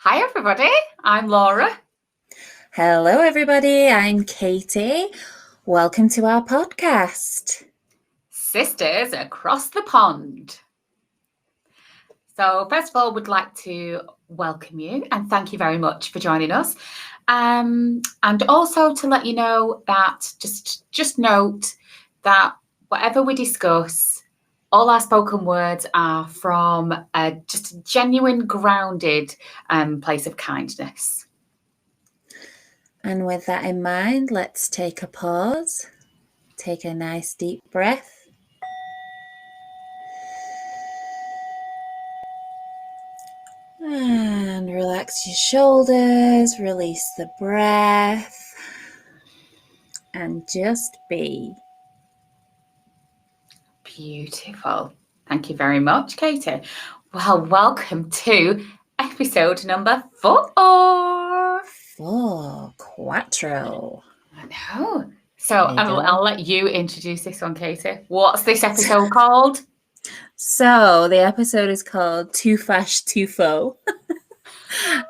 Hi, everybody. I'm Laura. Hello, everybody. I'm Katie. Welcome to our podcast. Sisters across the pond. So, first of all, we'd like to welcome you and thank you very much for joining us. And also to let you know that just note that whatever we discuss, all our spoken words are from just a genuine, grounded place of kindness. And with that in mind, let's take a pause. Take a nice deep breath. And relax your shoulders, release the breath, and just be. Beautiful. Thank you very much, Katie. Well, welcome to episode number 4. 4, quattro. I know. So I'll let you introduce this one, Katie. What's this episode called? So the episode is called Too Fash, Too Faux.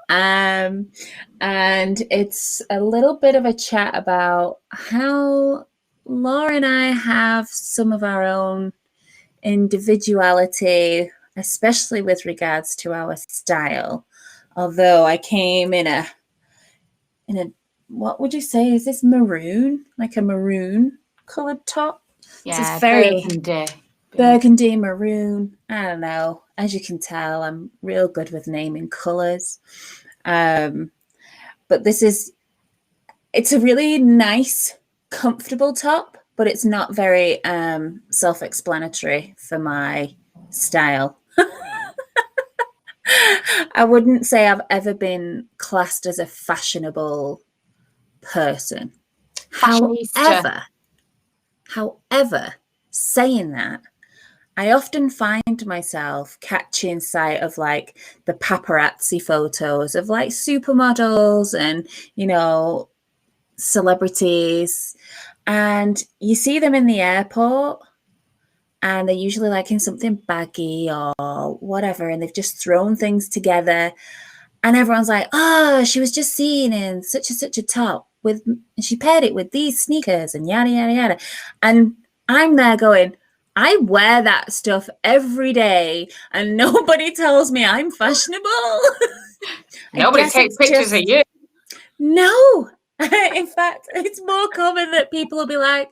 And it's a little bit of a chat about how Laura and I have some of our own individuality, especially with regards to our style. Although I came in a what would you say, is this maroon? Like a maroon colored top? Yeah, this is very burgundy maroon. I don't know. As you can tell, I'm real good with naming colors. But it's a really nice, comfortable top, but it's not very self-explanatory for my style. I wouldn't say I've ever been classed as a fashionable person. However, saying that, I often find myself catching sight of like the paparazzi photos of like supermodels and, celebrities, and you see them in the airport and they're usually like in something baggy or whatever, and they've just thrown things together and everyone's like, oh, she was just seen in such and such a top and she paired it with these sneakers and yada yada yada. And I'm there going, I wear that stuff every day and nobody tells me I'm fashionable. Nobody takes pictures of you. No. In fact, it's more common that people will be like,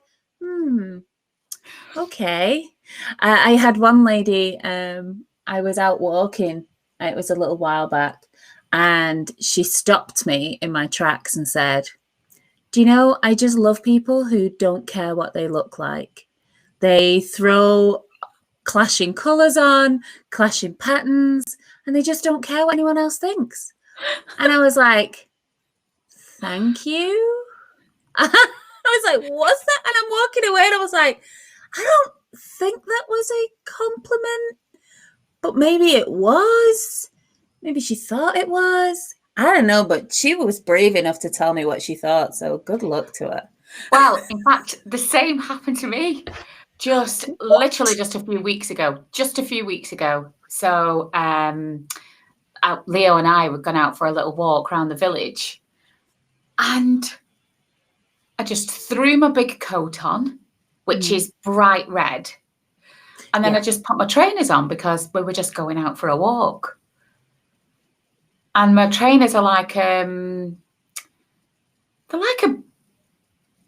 okay. I had one lady, I was out walking, it was a little while back, and she stopped me in my tracks and said, do you know, I just love people who don't care what they look like. They throw clashing colours on, clashing patterns, and they just don't care what anyone else thinks. And I was like, thank you. I was like, what's that? And I'm walking away and I was like, I don't think that was a compliment, but maybe it was. Maybe she thought it was. I don't know, but she was brave enough to tell me what she thought, so good luck to her. Well, in fact, the same happened to me literally just a few weeks ago. So Leo and I were gone out for a little walk around the village, and I just threw my big coat on, which is bright red, and then I just put my trainers on because we were just going out for a walk. And my trainers are like they're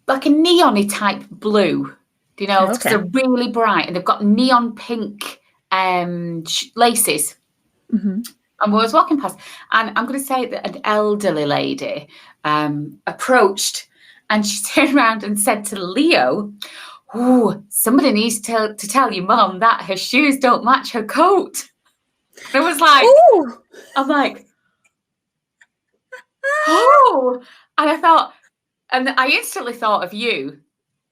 like a neon-y type blue, you know, because they're really bright and they've got neon pink laces. Mm-hmm. And we was walking past, and I'm going to say that an elderly lady approached, and she turned around and said to Leo, "Oh, somebody needs to tell your mum that her shoes don't match her coat." And I was like, ooh. I'm like, oh, and I instantly thought of you,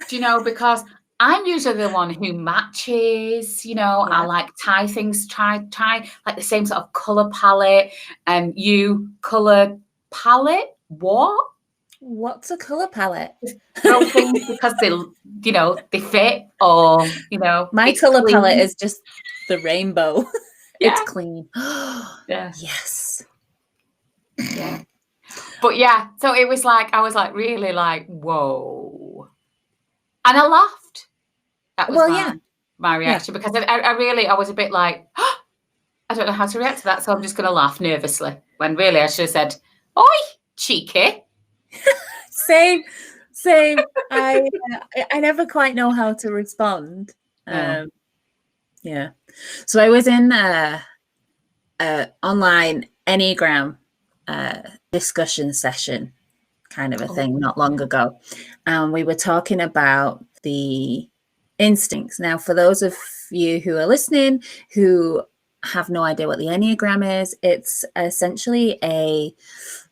do you know, because I'm usually the one who matches, I like tie things, try like the same sort of color palette, and you color palette. What's a color palette? Throw things because they fit, or my color palette is just the rainbow. Yeah. It's clean. Yeah. Yes. Yeah. But yeah, so it was like, I was like, really like, whoa. And I laughed. That was my reaction, because I really, I was a bit like, I don't know how to react to that. So I'm just going to laugh nervously, when really I should have said, oi, cheeky. Same. I never quite know how to respond. No. Yeah. So I was in online Enneagram discussion session kind of a thing not long ago. And we were talking about the instincts. Now, for those of you who are listening who have no idea what the Enneagram is, it's essentially a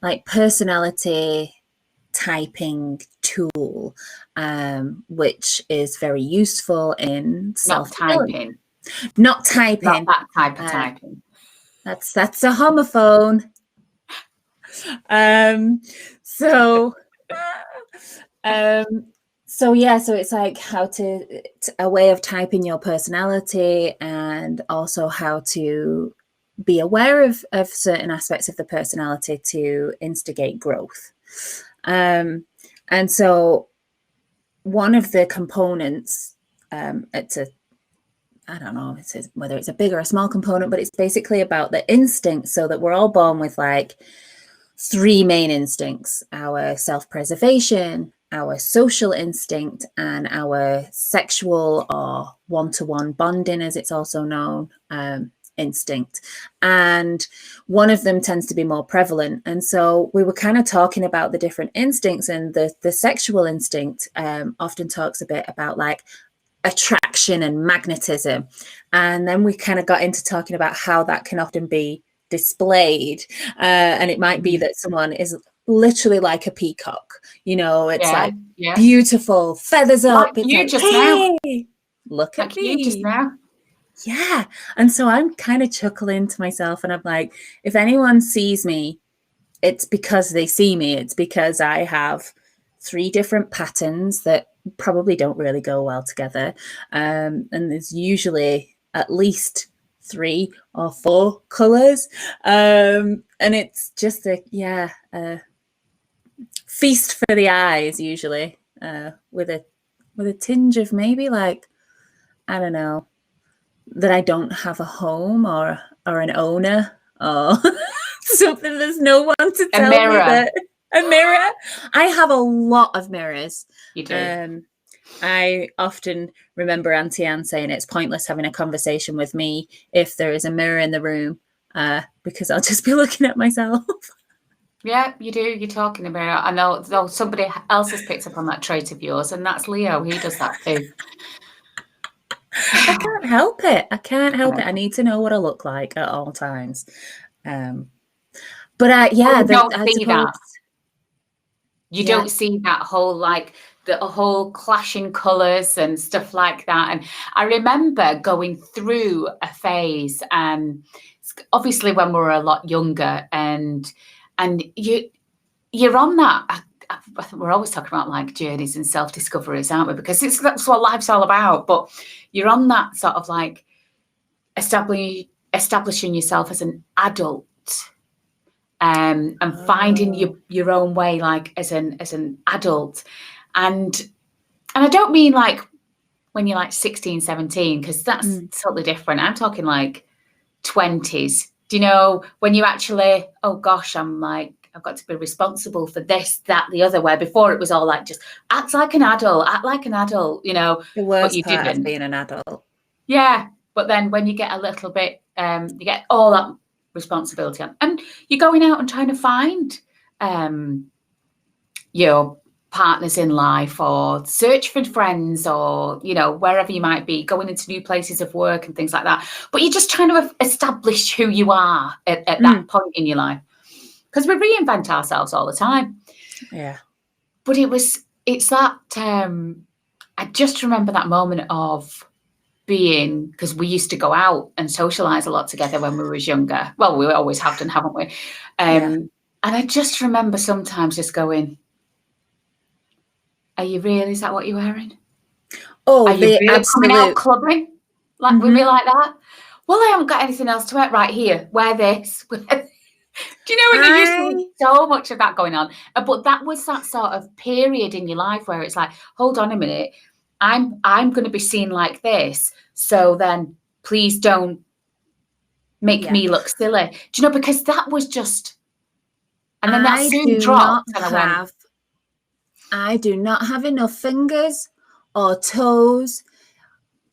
like personality typing tool, which is very useful in self-development. Not typing. Not that type of typing. That's a homophone. So it's like how to a way of typing your personality, and also how to be aware of certain aspects of the personality to instigate growth. And so one of the components, I don't know whether it's a big or a small component, but it's basically about the instincts, so that we're all born with like 3 main instincts: our self-preservation, our social instinct, and our sexual or one-to-one bonding, as it's also known, instinct. And one of them tends to be more prevalent. And so we were kind of talking about the different instincts, and the sexual instinct often talks a bit about like attraction and magnetism. And then we kind of got into talking about how that can often be displayed, and it might be that someone is literally like a peacock, it's like beautiful, feathers up, like it's you like, just hey, now. Look like at me. You just now. Yeah. And so I'm kind of chuckling to myself, and I'm like, if anyone sees me, it's because they see me. It's because I have 3 different patterns that probably don't really go well together, and there's usually at least 3 or 4 colors, and it's just a feast for the eyes, usually, with a tinge of maybe like, I don't know, that I don't have a home or an owner or something. There's no one to tell me that. A mirror. I have a lot of mirrors. You do. I often remember Auntie Anne saying it's pointless having a conversation with me if there is a mirror in the room, because I'll just be looking at myself. Yeah, you do. You're talking about. I know somebody else has picked up on that trait of yours, and that's Leo. He does that too. I can't help it. I need to know what I look like at all times. But you don't see that. You Yeah. don't see that whole like the whole clashing colours and stuff like that. And I remember going through a phase, obviously when we were a lot younger, and you're on that. I think we're always talking about like journeys and self-discoveries, aren't we? Because that's what life's all about. But you're on that sort of like establishing yourself as an adult, and finding your own way, like as an adult. And I don't mean like when you're like 16, 17, because that's totally different. I'm talking like 20s. Do you know, when you actually, oh gosh, I'm like, I've got to be responsible for this, that, the other, where before it was all like, just act like an adult, The worst part of being an adult. Yeah. But then when you get a little bit, you get all that responsibility on, and you're going out and trying to find your partners in life, or search for friends, or wherever you might be, going into new places of work and things like that. But you're just trying to establish who you are at that point in your life, because we reinvent ourselves all the time. Yeah. But it's that I just remember that moment of being, because we used to go out and socialize a lot together when we were younger. Well, we always have done, haven't we? And I just remember sometimes just going, are you really? Is that what you're wearing? Oh, are you really coming out clubbing? Like with me like that? Well, I haven't got anything else to wear. Right, here, wear this. Do you know when you used to so much of that going on. But that was that sort of period in your life where it's like, hold on a minute, I'm going to be seen like this. So then please don't make me look silly. Do you know, because that was just, and then that soon dropped and I do not have enough fingers or toes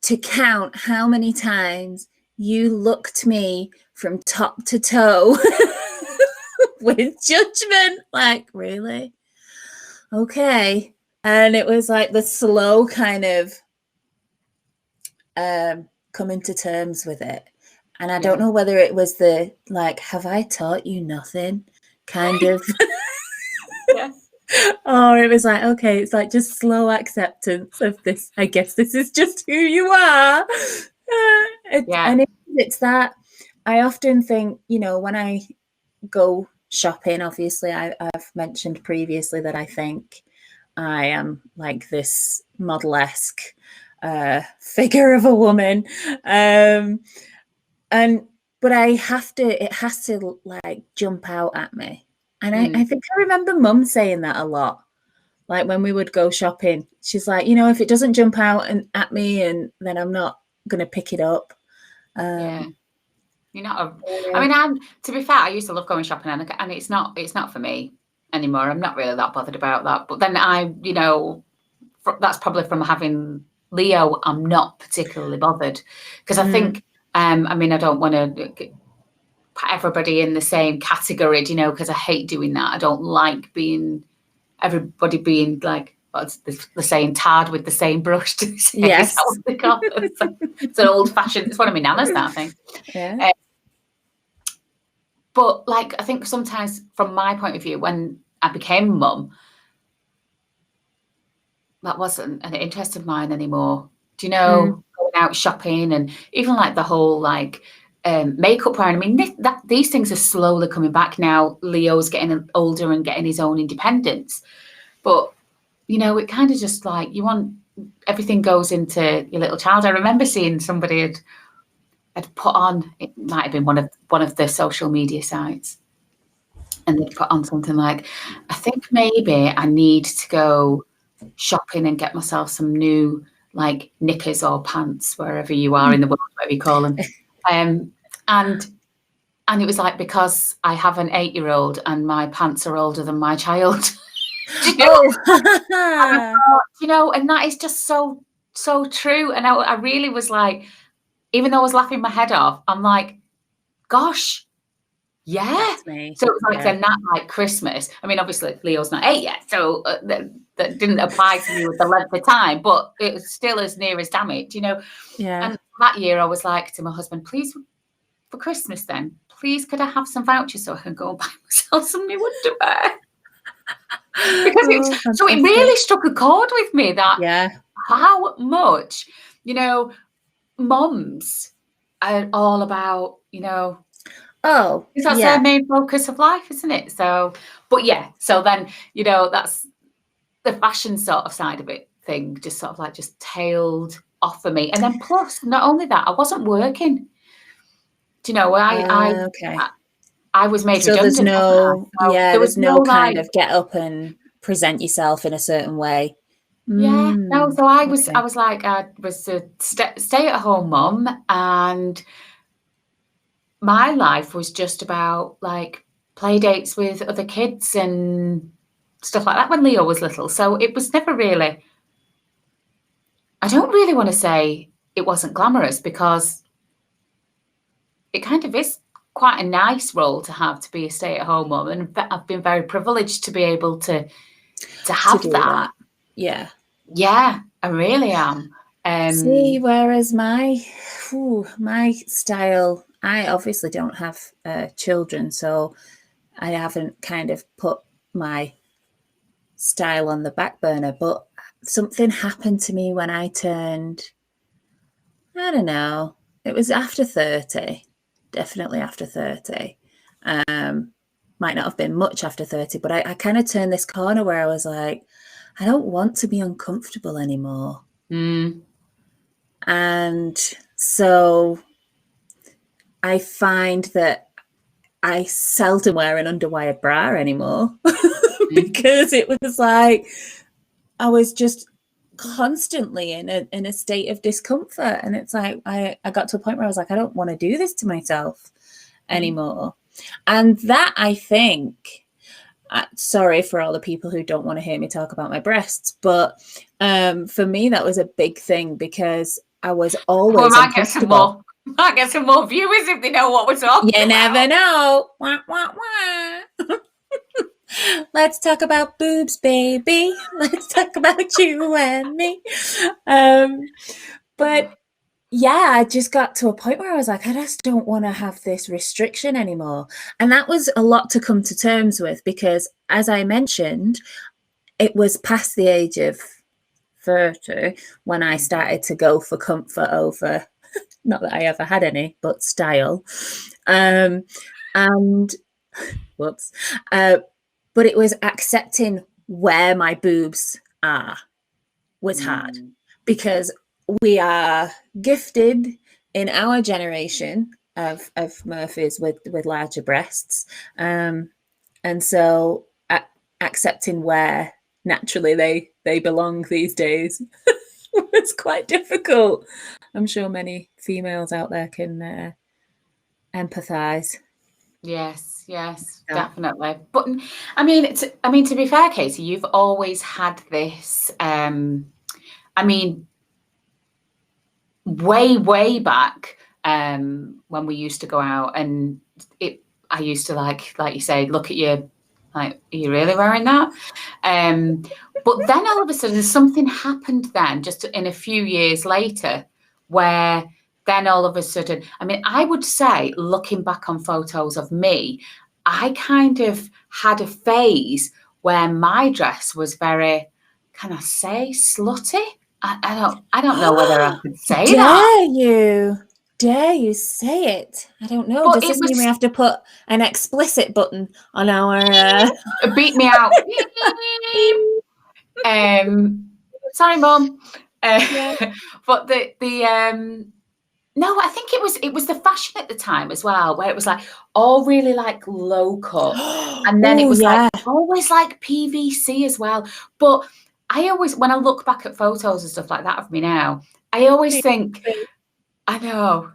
to count how many times you looked me from top to toe with judgment. Like, really? Okay. And it was like the slow kind of coming to terms with it. And I don't know whether it was the, like, have I taught you nothing kind of. Yeah. Or it was like, okay, it's like just slow acceptance of this. I guess this is just who you are. And it's that I often think, you know, when I go shopping, obviously I've mentioned previously that I think I am like this model-esque figure of a woman. But it has to like jump out at me. And I think I remember Mum saying that a lot. Like when we would go shopping, she's like, you know, if it doesn't jump out at me, and then I'm not going to pick it up. You're not. I mean, to be fair, I used to love going shopping, and it's not for me anymore. I'm not really that bothered about that. But then that's probably from having Leo. I'm not particularly bothered because I think. I mean, I don't want to put everybody in the same category, you know, because I hate doing that. I don't like everybody being like, what's the saying, tarred with the same brush. Yes. It's an old fashioned, it's one of my nanas, that I think. Yeah. But like, I think sometimes from my point of view, when I became mum, that wasn't an interest of mine anymore. Do you know, going out shopping and even like the whole like makeup wearing. I mean, these things are slowly coming back now. Leo's getting older and getting his own independence. But, you know, it kind of just like everything goes into your little child. I remember seeing somebody had put on, it might have been one of the social media sites, and they'd put on something like, I think maybe I need to go shopping and get myself some new like knickers or pants, wherever you are in the world, whatever you call them. And it was like, because I have an 8-year-old and my pants are older than my child. You know, and that is just so true. And I really was like, even though I was laughing my head off, I'm like, gosh, yeah. So it was like then that like Christmas. I mean, obviously Leo's not 8 yet, so that didn't apply to me with the length of time, but it was still as near as damn it, you know. Yeah. And that year I was like to my husband, please, for Christmas then, please could I have some vouchers so I can go and buy myself some new underwear? Because it really struck a chord with me that how much, you know, mums are all about, you know, that's their main focus of life, isn't it? So, but so then, you know, that's the fashion sort of side of it thing, just sort of like just tailed off for me. And then plus, not only that, I wasn't working. Do you know, I was made redundant. There's no kind of get up and present yourself in a certain way. So I was like, I was a stay-at-home mum, and my life was just about like play dates with other kids and stuff like that when Leo was little. So it was never really, I don't really want to say it wasn't glamorous, because it kind of is quite a nice role to have, to be a stay-at-home mum, and I've been very privileged to be able to have that. Yeah, I really am. See, whereas my style, I obviously don't have children, so I haven't kind of put my style on the back burner, but something happened to me when I turned, I don't know, it was after 30, definitely after 30. Might not have been much after 30, but I kind of turned this corner where I was like, I don't want to be uncomfortable anymore. And so I find that I seldom wear an underwire bra anymore because it was like I was just constantly in a state of discomfort. And it's like I got to a point where I was like, I don't want to do this to myself anymore. And that, I think, sorry for all the people who don't want to hear me talk about my breasts, but for me that was a big thing because I was always uncomfortable. Might get some more viewers if they know what we're talking about. You never know. Wah, wah, wah. Let's talk about boobs, baby. Let's talk about you and me. But yeah, I just got to a point where I was like, I just don't want to have this restriction anymore. And that was a lot to come to terms with because, as I mentioned, it was past the age of 30 when I started to go for comfort over, not that I ever had any, but style. And whoops. But it was accepting where my boobs are was hard because we are gifted in our generation of Murphys with larger breasts. And so accepting where naturally they belong these days was quite difficult. I'm sure many females out there can empathize. Yes, definitely. But I mean, to be fair, Katie, you've always had this. I mean, way back when we used to go out, and I used to like you say, look at you, like, are you really wearing that? But then all of a sudden, something happened. Then, just in a few years later, where then all of a sudden, I mean, I would say, looking back on photos of me, I kind of had a phase where my dress was very, can I say, slutty? I don't know whether I could say that. Dare you say it? I don't know. Does this mean we have to put an explicit button on our beat me out? Sorry, Mum. But the no, I think it was the fashion at the time as well, where it was like all really like low cut, and then it was like always like PVC as well. But I always, when I look back at photos and stuff like that of me now, I always think, I know.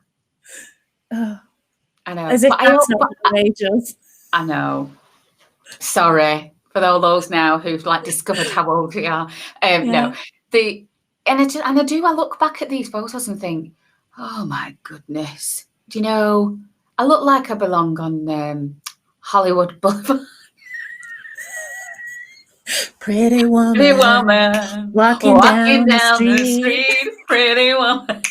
As if that's not outrageous. I know. Sorry for all those now who've like discovered how old we are. No, I look back at these photos and think, oh my goodness, do you know, I look like I belong on Hollywood Boulevard. Pretty woman, walking down the street, pretty woman.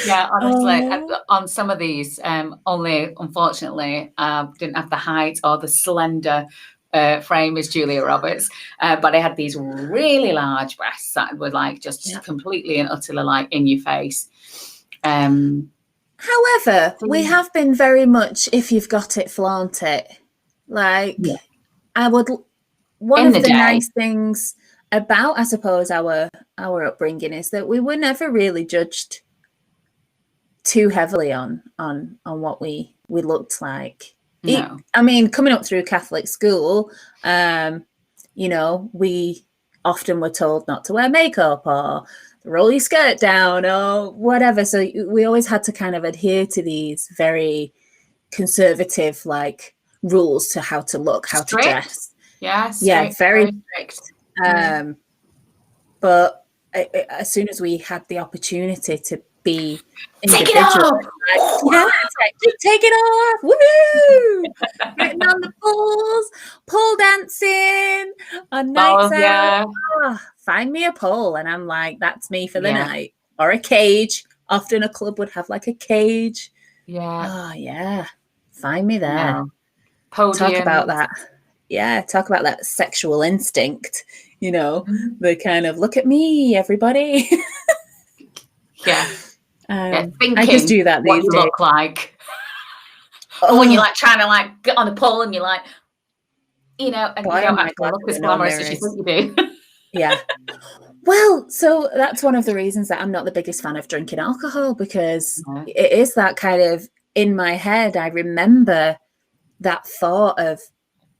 Yeah, honestly, on some of these, only unfortunately, didn't have the height or the slender frame as Julia Roberts, but I had these really large breasts that were like just completely and utterly like in your face. However, we have been very much, if you've got it, flaunt it. Like, I would. One of the nice things about, I suppose, our upbringing is that we were never really judged too heavily on what we looked like. No. I mean, coming up through Catholic school, you know, we often were told not to wear makeup or roll your skirt down or whatever. So we always had to kind of adhere to these very conservative, like, rules to how to look, how to dress. Yeah, very strict. But as soon as we had the opportunity to be individual, take it off, woo! Getting on the poles, pole dancing on nights out. Oh, find me a pole, and I'm like, that's me for the night. Or a cage. Often a club would have like a cage. Yeah. Oh yeah, find me there. No. Podium. Talk about that. Yeah, talk about that sexual instinct. You know, the kind of look at me, everybody. Thinking I just do that what these you days. look like. Or when you're like trying to like get on a pole and you're like, you know, and you don't actually look as glamorous as you think you do. Yeah. Well, so that's one of the reasons that I'm not the biggest fan of drinking alcohol, because it is that kind of in my head, I remember that thought of,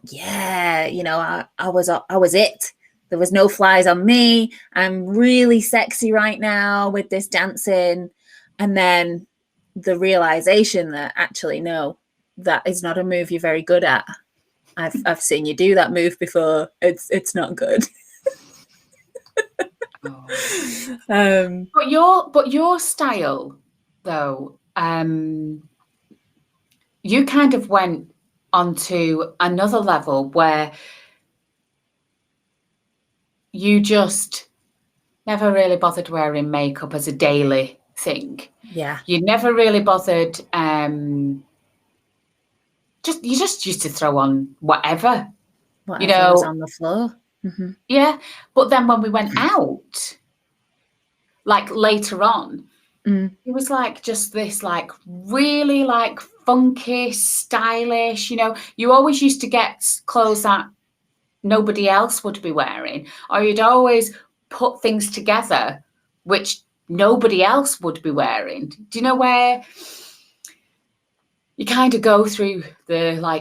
yeah, you know, I was it. There was no flies on me. I'm really sexy right now with this dancing. And then the realization that actually, no, that is not a move you're very good at. I've seen you do that move before. It's not good. But your style, though, you kind of went onto another level where you just never really bothered wearing makeup as a daily thing. Yeah. You never really bothered. You just used to throw on whatever Was on the floor. Mm-hmm. Yeah, but then when we went out, like later on, it was like just this like really like funky, stylish. You know, you always used to get clothes that nobody else would be wearing, or you'd always put things together which nobody else would be wearing. Do you know where you kind of go through the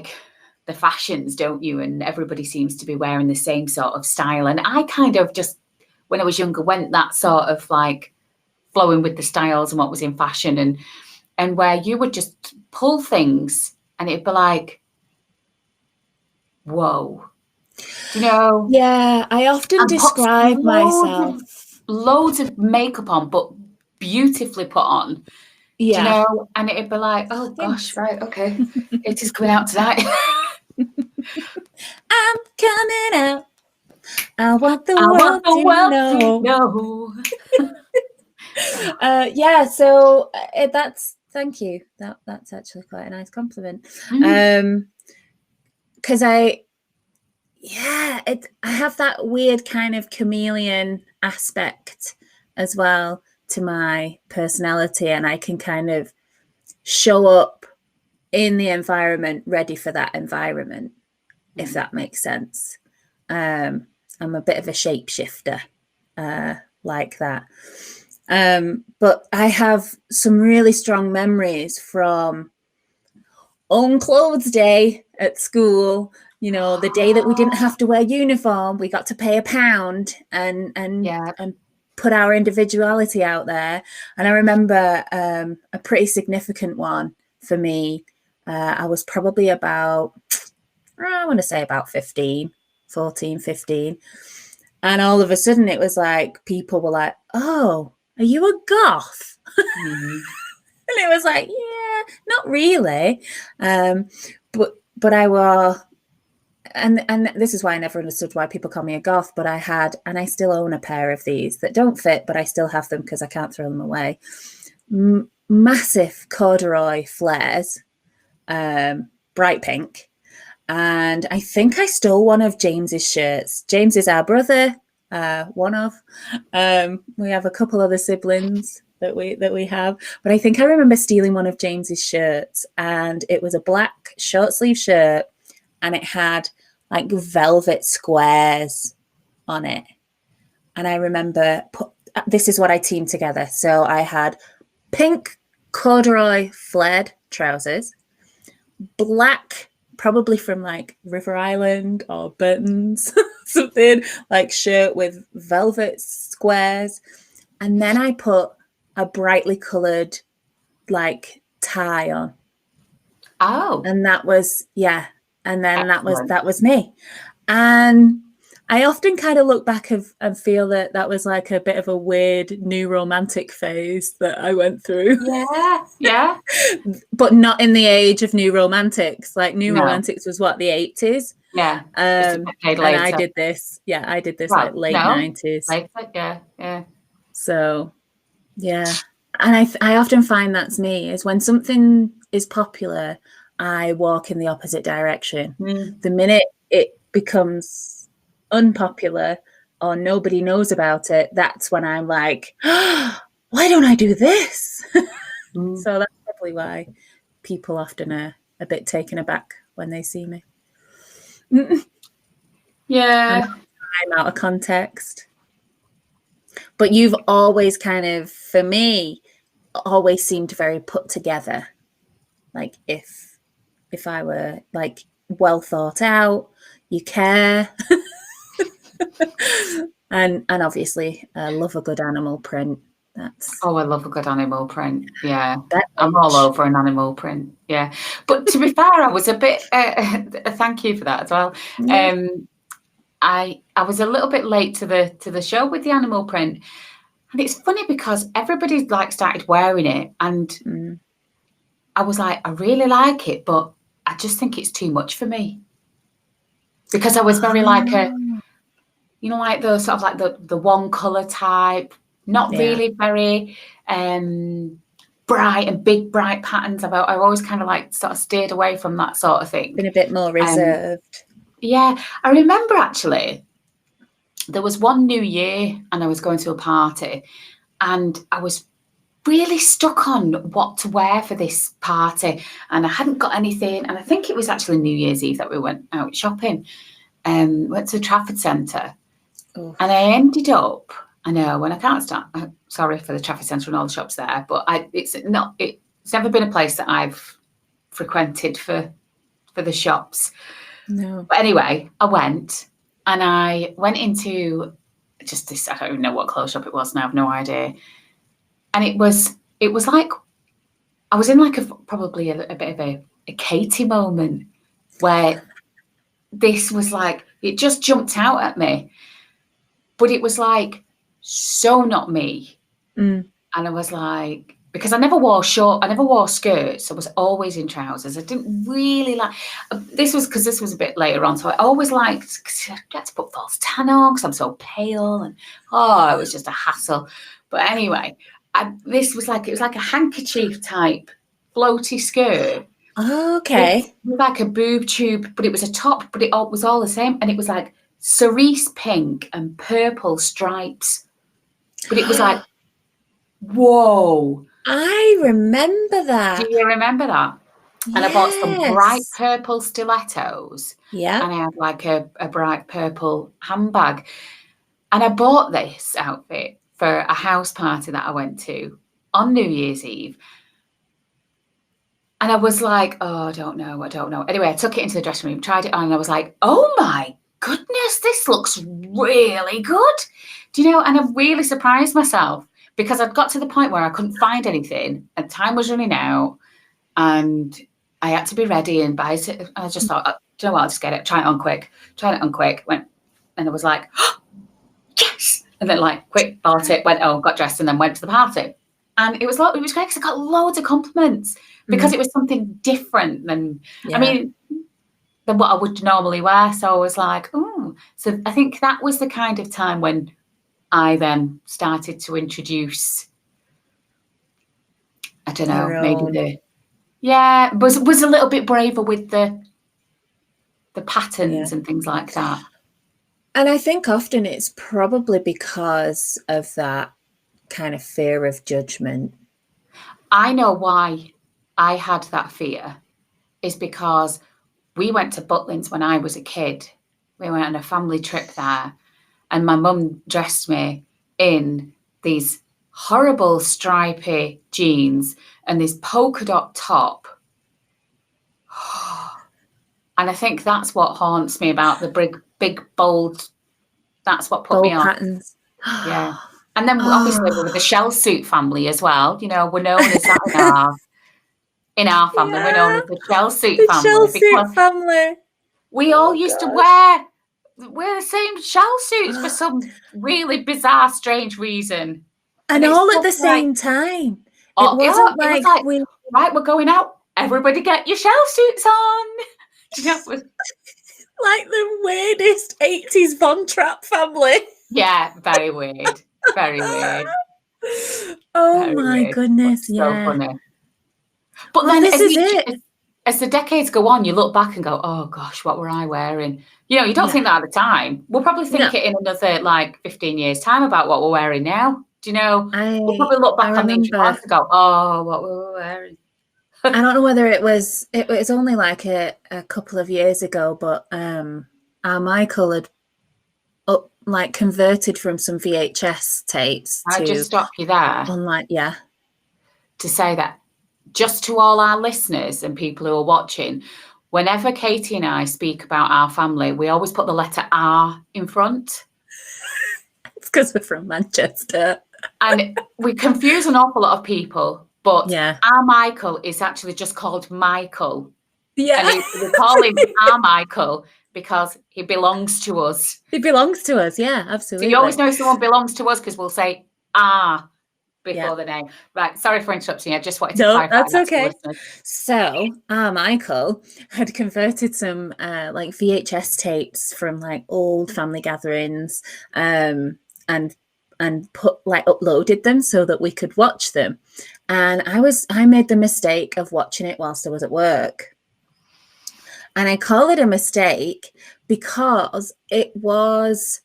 fashions, don't you? And everybody seems to be wearing the same sort of style. And I kind of just, when I was younger, went that sort of like flowing with the styles and what was in fashion, and where you would just pull things and it'd be like, whoa. You know? Yeah, I often describe myself. Loads of makeup on, but beautifully put on. Yeah. You know? And it'd be like, oh gosh, right, okay. It is coming out tonight. I'm coming out. I want the world to know. So that's, thank you. That's actually quite a nice compliment. Because I have that weird kind of chameleon aspect as well to my personality, and I can kind of show up in the environment ready for that environment, if that makes sense. I'm a bit of a shapeshifter like that. But I have some really strong memories from Unclothes Day at school. You know, the day that we didn't have to wear uniform, we got to pay £1 and put our individuality out there. And I remember a pretty significant one for me. I was probably about, I want to say about 14, 15. And all of a sudden it was like, people were like, oh, are you a goth? And it was like, yeah, not really. But I were, and this is why I never understood why people call me a goth, but I had, and I still own a pair of these that don't fit, but I still have them because I can't throw them away. Massive corduroy flares, bright pink. And I think I stole one of James's shirts. James is our brother, one of. We have a couple other siblings that we have, but I think I remember stealing one of James's shirts, and it was a black short sleeve shirt, and it had like velvet squares on it. And I remember this is what I teamed together. So I had pink corduroy flared trousers, black, probably from like River Island or Burton's, something like shirt with velvet squares. And then I put a brightly coloured like tie on. Oh. And that was, yeah. And then excellent. that was me. And I often kind of look back and feel that was like a bit of a weird new romantic phase that I went through. Yeah. But not in the age of new romantics. Like new romantics was what, the 80s? Yeah. And I did this. Yeah, I did this like late 90s. Yeah. So, yeah. And I often find that's me, is when something is popular, I walk in the opposite direction. The minute it becomes unpopular or nobody knows about it, that's when I'm like, oh, why don't I do this? So that's probably why people often are a bit taken aback when they see me. Yeah. I'm out of context. But you've always kind of, for me, always seemed very put together. like if I were like well thought out, you care. and obviously I love a good animal print. That's Oh, I love a good animal print. Yeah, that I'm all age. over an animal print. Yeah, but to be fair, I was a bit. Thank you for that as well. Yeah. I was a little bit late to the show with the animal print, and it's funny because everybody like started wearing it, and Mm. I was like, I really like it, but I just think it's too much for me because I was very like a, Oh, like the sort of like the one color type, not yeah. really very bright and big bright patterns. I've always kind of like sort of steered away from that sort of thing. Been a bit more reserved. Yeah, I remember actually there was one New Year and I was going to a party and I was really stuck on what to wear for this party and I hadn't got anything, and I think it was actually New Year's Eve that we went out shopping. Went to the Trafford Centre. Oh. And I ended up, I know, when I can't start, sorry for the Trafford Centre and all the shops there, but it's never been a place that I've frequented for the shops. No. But anyway, I went into just this, I don't even know what clothes shop it was now, I have no idea. And it was like, I was in like probably a bit of a Katie moment where this was like, it just jumped out at me. But it was like so not me. Mm. And I was like, because I never wore skirts. I was always in trousers. I didn't really like, this was because this was a bit later on. So I always liked, because I had to put false tan on because I'm so pale. And it was just a hassle. But anyway, it was like a handkerchief type floaty skirt. Okay. With like a boob tube, but it was a top, but it was all the same. And it was like cerise pink and purple stripes. But it was like, whoa. I remember that. Do you remember that? Yes. And I bought some bright purple stilettos. Yeah. And I had like a bright purple handbag. And I bought this outfit for a house party that I went to on New Year's Eve. And I was like, I don't know. Anyway, I took it into the dressing room, tried it on, and I was like, oh my goodness, this looks really good. Do you know? And I really surprised myself because I'd got to the point where I couldn't find anything and time was running out and I had to be ready and buy it. And I just thought, do you know what? I'll just get it, try it on quick, went, and I was like, oh, yes. And then like quick, bought it, went home, got dressed and then went to the party. And it was great because I got loads of compliments because it was something different than, than what I would normally wear. So I was like, oh. So I think that was the kind of time when I then started to introduce, I don't know, was a little bit braver with the patterns and things like that. And I think often it's probably because of that kind of fear of judgment. I know why I had that fear is because we went to Butlins when I was a kid. We went on a family trip there and my mum dressed me in these horrible stripy jeans and this polka dot top. And I think that's what haunts me about the big bold, that's what put bold me on. Patterns. Yeah. And then obviously we were the shell suit family as well. You know, we're known as that in our family. We're known as the shell suit family. Shell suit family. We all used to wear the same shell suits for some really bizarre, strange reason. And all at the same time. It wasn't like right, we're going out. Everybody get your shell suits on. Like the weirdest 80s Von Trapp family. Yeah, very weird. Very weird. Oh very my weird. Goodness, so funny. But then this is it. As the decades go on, you look back and go, oh gosh, what were I wearing? You know, you don't think that at the time. We'll probably think it in another like 15 years' time about what we're wearing now. Do you know? We'll probably look back on the interviews and go, oh, what we were wearing. I don't know whether it was only like a couple of years ago, but our Michael had converted from some VHS tapes I just stop you there. Online, to say that just to all our listeners and people who are watching, whenever Katie and I speak about our family, we always put the letter R in front. It's because we're from Manchester. And we confuse an awful lot of people, but Yeah. our Michael is actually just called Michael. Yeah. And we call him our Michael because he belongs to us. He belongs to us. Yeah, So absolutely. you always know someone belongs to us because we'll say "ah" before the name. Right. Sorry for interrupting. I just wanted to clarify. That's that to okay. listeners. So Michael had converted some like VHS tapes from like old family gatherings, and put like uploaded them so that we could watch them. And I made the mistake of watching it whilst I was at work. And I call it a mistake because it was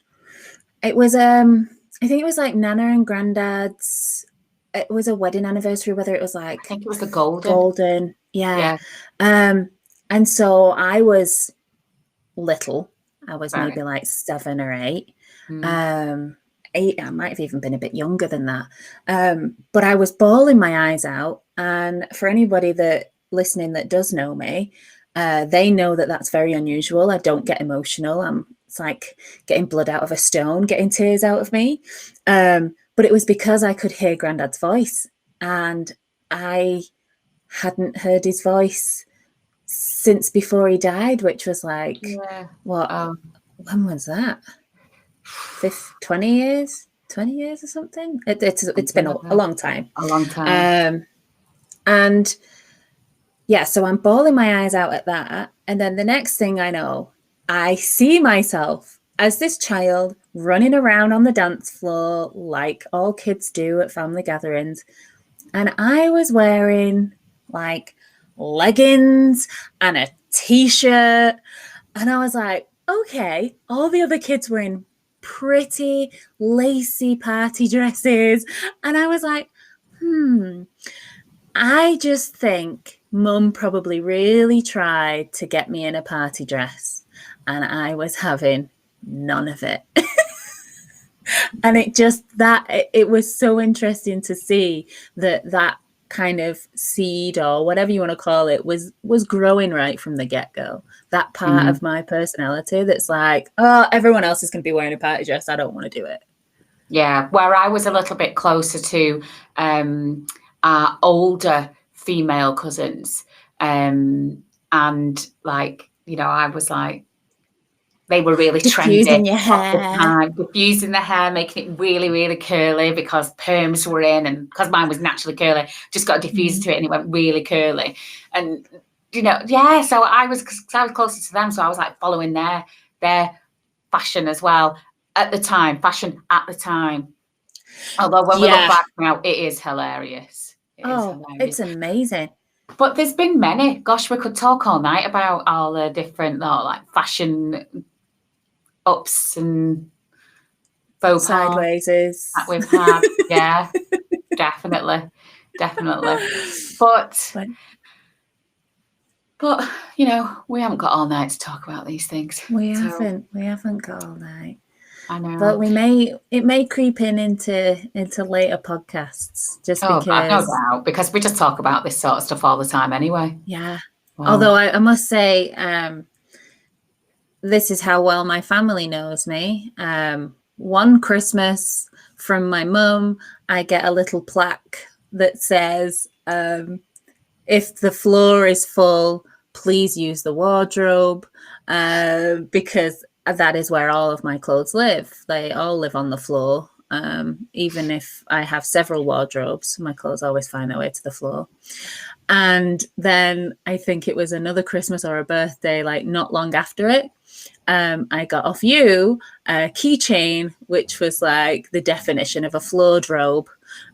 I think it was like Nana and Granddad's. It was a wedding anniversary, whether it was like I think it was the golden. Golden, yeah. And so I was little. I was Right. maybe like 7 or 8. Mm. 8, I might have even been a bit younger than that. But I was bawling my eyes out. And for anybody that listening that does know me, they know that that's very unusual. I don't get emotional. It's like getting blood out of a stone, getting tears out of me. But it was because I could hear Grandad's voice, and I hadn't heard his voice since before he died, which was like, when was that? 20 years? 20 years or something? It's been a long time. A long time. And yeah, so I'm bawling my eyes out at that. And then the next thing I know, I see myself as this child running around on the dance floor like all kids do at family gatherings. And I was wearing like leggings and a t-shirt. And I was like, okay, all the other kids were in pretty lacy party dresses. And I was like, I just think Mum probably really tried to get me in a party dress, and I was having none of it. And it was so interesting to see that kind of seed, or whatever you want to call it, was growing right from the get-go. That part of my personality that's like, oh, everyone else is going to be wearing a party dress, I don't want to do it. Yeah, where I was a little bit closer to our older female cousins, and like, you know, I was like, they were really trendy Diffusing your at the hair. time, diffusing the hair, making it really, really curly because perms were in, and because mine was naturally curly, just got a diffuser to it and it went really curly. And, you know, yeah, so I was closer to them, so I was like following their fashion as well at the time, Although when we look back now, it is hilarious. It's amazing. But there's been many. Gosh, we could talk all night about all the different like fashion ups and faux pas sidewayses that we've had. Yeah, definitely. But you know, we haven't got all night to talk about these things. We haven't got all night. I know. But it may creep into later podcasts, just because. No doubt, because we just talk about this sort of stuff all the time anyway. Yeah. Wow. Although I must say, this is how well my family knows me. One Christmas from my mum, I get a little plaque that says, if the floor is full, please use the wardrobe, because that is where all of my clothes live. They all live on the floor. Even if I have several wardrobes, my clothes always find their way to the floor. And then I think it was another Christmas or a birthday, like not long after it, I got off you a keychain, which was like the definition of a floordrobe.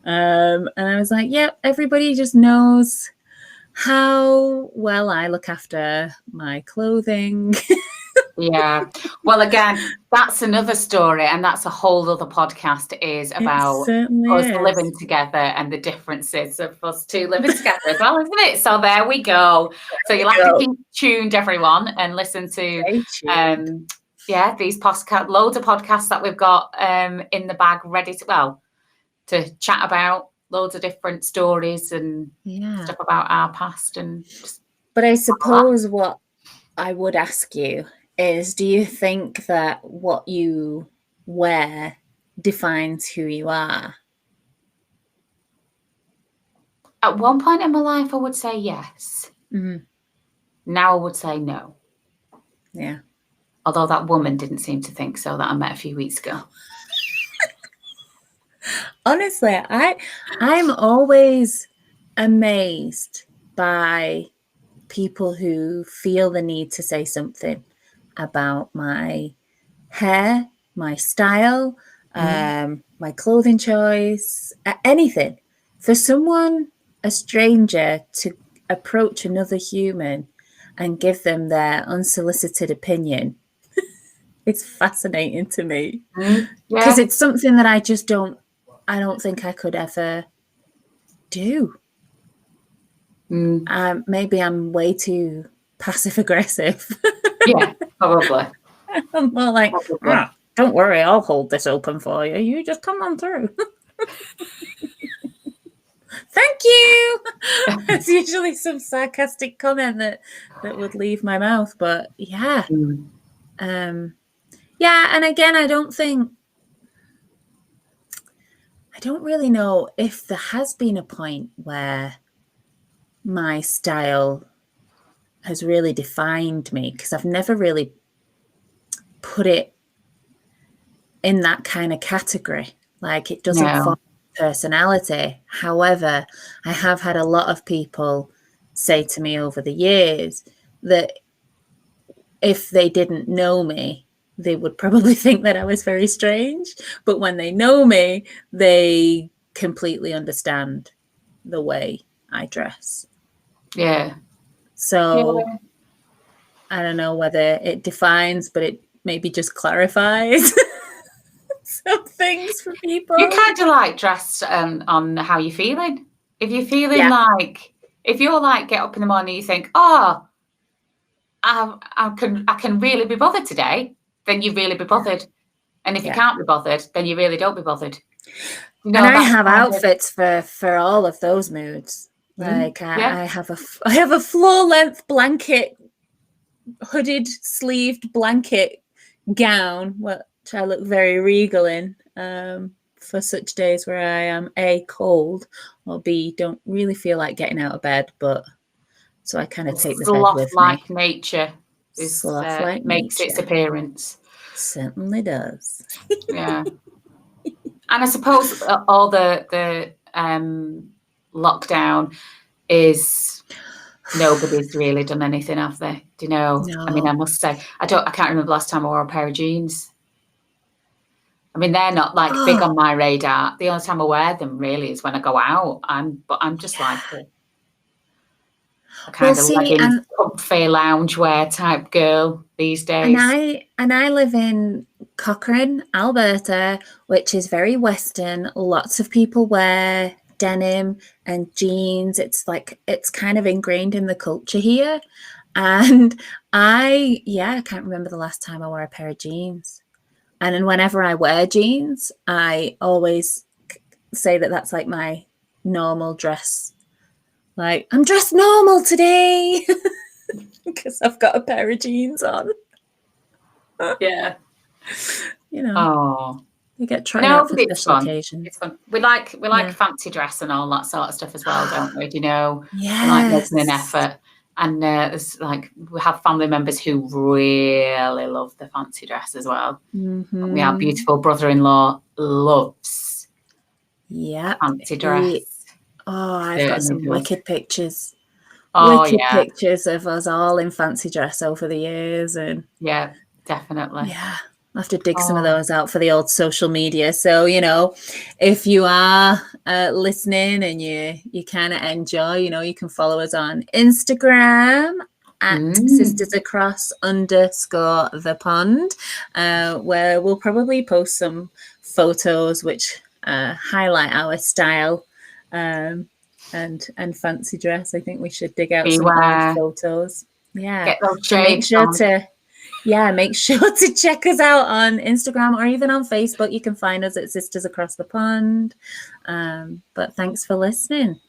And I was like, yep, everybody just knows how well I look after my clothing. Yeah. Well, again, that's another story, and that's a whole other podcast, is about us living together and the differences of us two living together as well, isn't it? So there we go. So you'll have to keep tuned, everyone, and listen to these loads of podcasts that we've got in the bag ready to chat about loads of different stories and Yeah. stuff about our past, and just, But I suppose what I would ask you is, do you think that what you wear defines who you are? at one point in my life, I would say yes. Mhm. Now I would say no. Yeah. Although that woman didn't seem to think so that I met a few weeks ago. Honestly, I'm always amazed by people who feel the need to say something about my hair, my style, my clothing choice, anything. For someone, a stranger, to approach another human and give them their unsolicited opinion, it's fascinating to me, because Yeah. it's something that I don't think I could ever do. Maybe I'm way too passive aggressive. Yeah, probably. I'm more like, Probably. don't worry, I'll hold this open for you. You just come on through. Thank you. It's usually some sarcastic comment that would leave my mouth, but yeah. Yeah, and again, I don't really know if there has been a point where my style has really defined me, because I've never really put it in that kind of category. Like, it doesn't No. form personality. However, I have had a lot of people say to me over the years that if they didn't know me, they would probably think that I was very strange. But when they know me, they completely understand the way I dress. Yeah. So Yeah. I don't know whether it defines, but it maybe just clarifies some things for people. You kind of like dress on how you're feeling. If you're feeling like, if you're like, get up in the morning, you think, oh, I can really be bothered today, then you really be bothered. And if you can't be bothered, then you really don't be bothered. You know, and I have outfits for all of those moods. Like I have a floor length blanket, hooded sleeved blanket gown, which I look very regal in, for such days where I am A, cold, or B, don't really feel like getting out of bed, but so I kind of take the bed with me. Sloth-like nature makes its appearance. Certainly does. Yeah. And I suppose all the lockdown is, nobody's really done anything, have they? Do you know? No. I mean, I must say, I can't remember the last time I wore a pair of jeans. I mean, they're not like big on my radar. The only time I wear them really is when I go out. I'm just like a kind of leggings, comfy loungewear type girl these days. And I live in Cochrane, Alberta, which is very Western. Lots of people wear denim and jeans. It's kind of ingrained in the culture here. And I can't remember the last time I wore a pair of jeans. And then whenever I wear jeans, I always say that that's like my normal dress. Like, I'm dressed normal today because I've got a pair of jeans on. Yeah. You know. Oh. You get tried out for special occasions. It's fun. We like fancy dress and all that sort of stuff as well, don't we? Do you know? Yes. We like making an effort. And there's like, we have family members who really love the fancy dress as well. Mm-hmm. Our beautiful brother-in-law loves fancy dress. I've got some wicked pictures. Pictures of us all in fancy dress over the years. And yeah, definitely. Yeah. I'll have to dig some of those out for the old social media. So, you know, if you are listening and you kind of enjoy, you know, you can follow us on Instagram at sistersacross_the pond, where we'll probably post some photos which highlight our style and fancy dress. I think we should dig out some old photos. Yeah. Get those make sure to Yeah, make sure to check us out on Instagram or even on Facebook. You can find us at Sisters Across the Pond. But thanks for listening.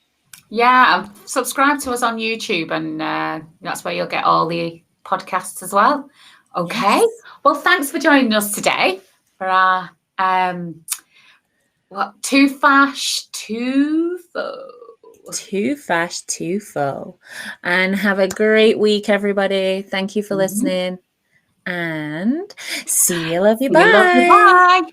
Yeah, and subscribe to us on YouTube, and that's where you'll get all the podcasts as well. Okay. Yes. Well, thanks for joining us today for our Too Fash, Too Full. Too Fash, Too Full. And have a great week, everybody. Thank you for listening. And see you, love you, bye. Bye.